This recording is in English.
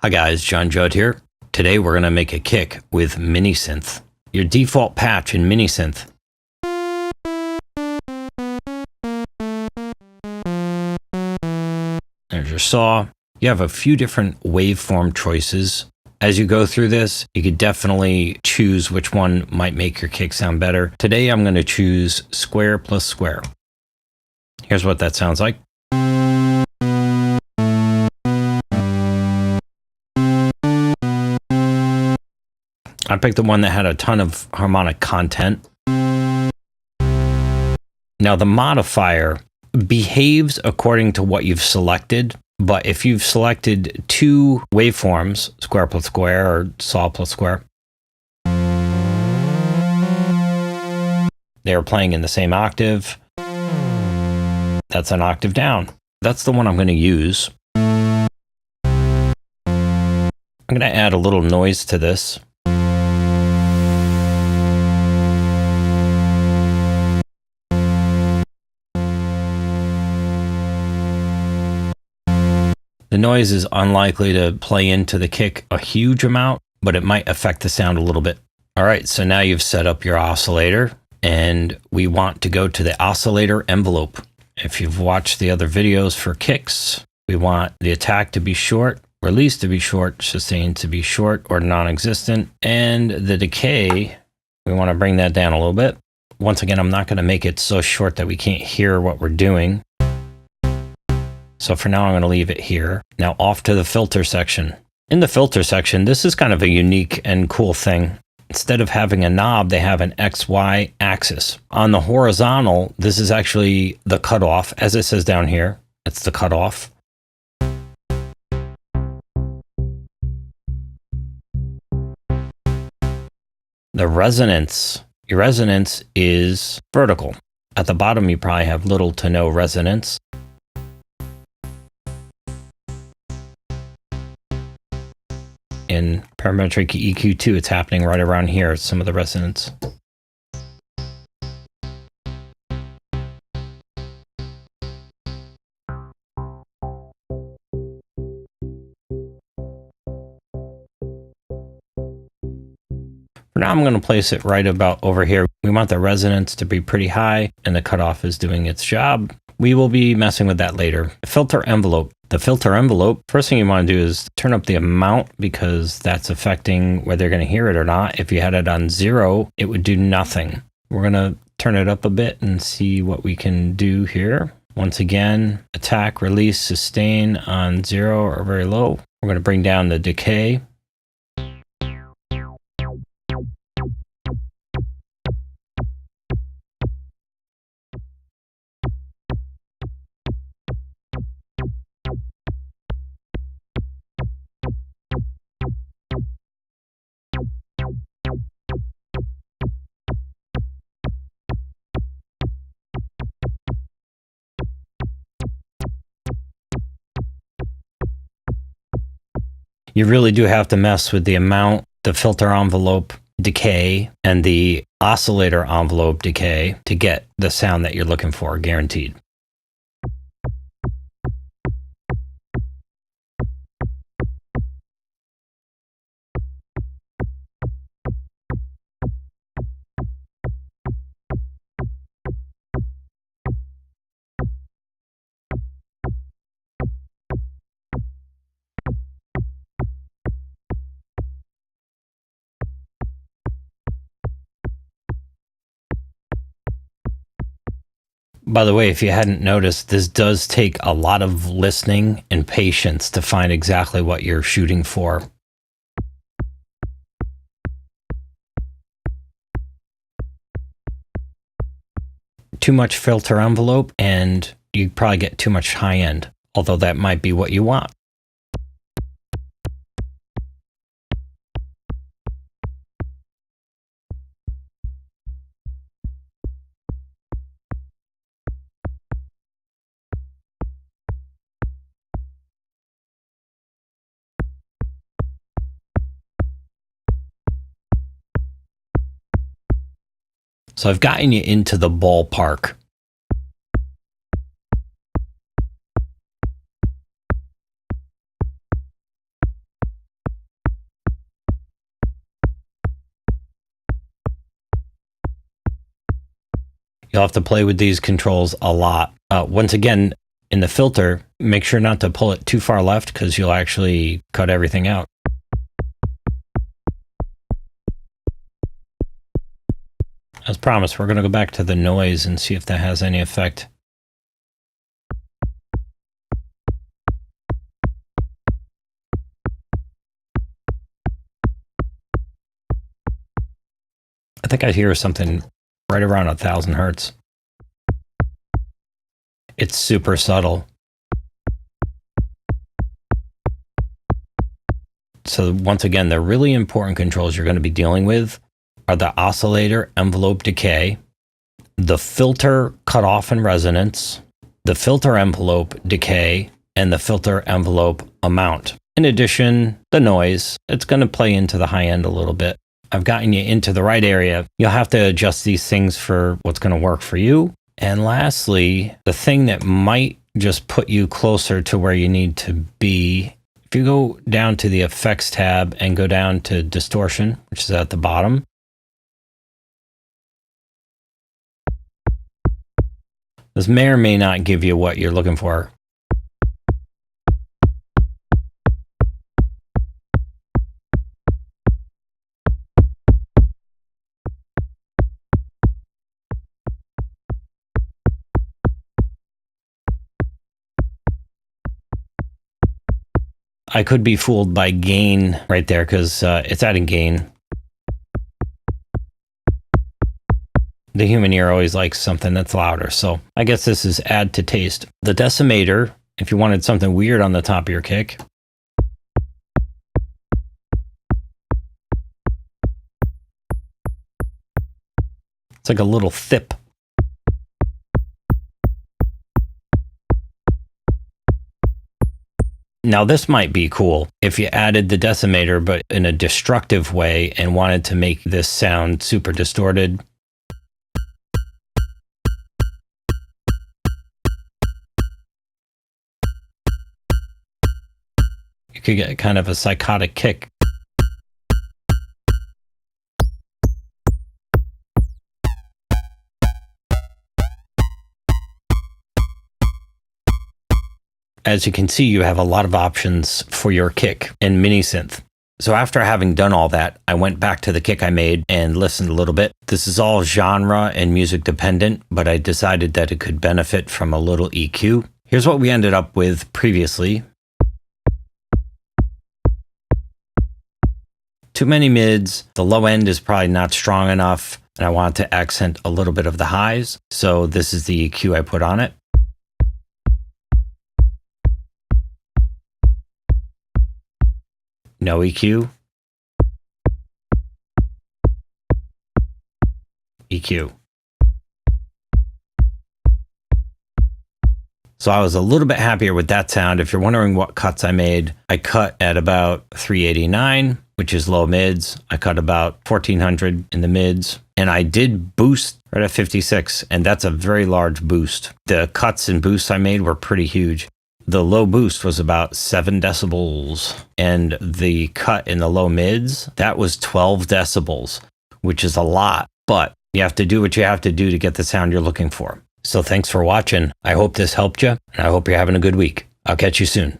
Hi guys, John Judd here. Today we're going to make a kick with Mini Synth, your default patch in Mini Synth. There's your saw. You have a few different waveform choices. As you go through this, you could definitely choose which one might make your kick sound better. Today I'm going to choose square plus square. Here's what that sounds like. I picked the one that had a ton of harmonic content. Now the modifier behaves according to what you've selected, but if you've selected two waveforms, square plus square or saw plus square, they are playing in the same octave. That's an octave down. That's the one I'm going to use. I'm going to add a little noise to this. The noise is unlikely to play into the kick a huge amount, but it might affect the sound a little bit. All right, so now you've set up your oscillator, and we want to go to the oscillator envelope. If you've watched the other videos for kicks, we want the attack to be short, release to be short, sustain to be short or non-existent, and the decay, we want to bring that down a little bit. Once again, I'm not going to make it so short that we can't hear what we're doing. So for now, I'm going to leave it here. Now off to the filter section. In the filter section, this is kind of a unique and cool thing. Instead of having a knob, they have an XY axis. On the horizontal, this is actually the cutoff. As it says down here, it's the cutoff. The resonance, your resonance is vertical. At the bottom, you probably have little to no resonance. In parametric EQ2, it's happening right around here, some of the resonance. For now, I'm going to place it right about over here. We want the resonance to be pretty high, and the cutoff is doing its job. We will be messing with that later. Filter envelope. The filter envelope, first thing you want to do is turn up the amount because that's affecting whether you're going to hear it or not. If you had it on 0, it would do nothing. We're going to turn it up a bit and see what we can do here. Once again, attack, release, sustain on 0 or very low. We're going to bring down the decay. You really do have to mess with the amount, the filter envelope decay, and the oscillator envelope decay to get the sound that you're looking for, guaranteed. By the way, if you hadn't noticed, this does take a lot of listening and patience to find exactly what you're shooting for. Too much filter envelope and you probably get too much high end, although that might be what you want. So I've gotten you into the ballpark. You'll have to play with these controls a lot. Once again, in the filter, make sure not to pull it too far left because you'll actually cut everything out. As promised, we're going to go back to the noise and see if that has any effect. I think I hear something right around 1,000 hertz. It's super subtle. So once again, the really important controls you're going to be dealing with are the oscillator envelope decay, the filter cutoff and resonance, the filter envelope decay, and the filter envelope amount. In addition, the noise, it's going to play into the high end a little bit. I've gotten you into the right area. You'll have to adjust these things for what's going to work for you. And lastly, the thing that might just put you closer to where you need to be, if you go down to the effects tab and go down to distortion, which is at the bottom, this may or may not give you what you're looking for. I could be fooled by gain right there because it's adding gain. The human ear always likes something that's louder, so I guess this is add to taste. The decimator, if you wanted something weird on the top of your kick, it's like a little thip. Now this might be cool if you added the decimator, but in a destructive way and wanted to make this sound super distorted. You could get kind of a psychotic kick. As you can see, you have a lot of options for your kick in MiniSynth. So after having done all that, I went back to the kick I made and listened a little bit. This is all genre and music dependent, but I decided that it could benefit from a little EQ. Here's what we ended up with previously. Too many mids, the low end is probably not strong enough, and I want to accent a little bit of the highs. So this is the EQ I put on it. No EQ. EQ. So I was a little bit happier with that sound. If you're wondering what cuts I made, I cut at about 389, which is low mids. I cut about 1400 in the mids, and I did boost right at 56, and that's a very large boost. The cuts and boosts I made were pretty huge. The low boost was about 7 decibels, and the cut in the low mids, that was 12 decibels, which is a lot, but you have to do what you have to do to get the sound you're looking for. So thanks for watching. I hope this helped you, and I hope you're having a good week. I'll catch you soon.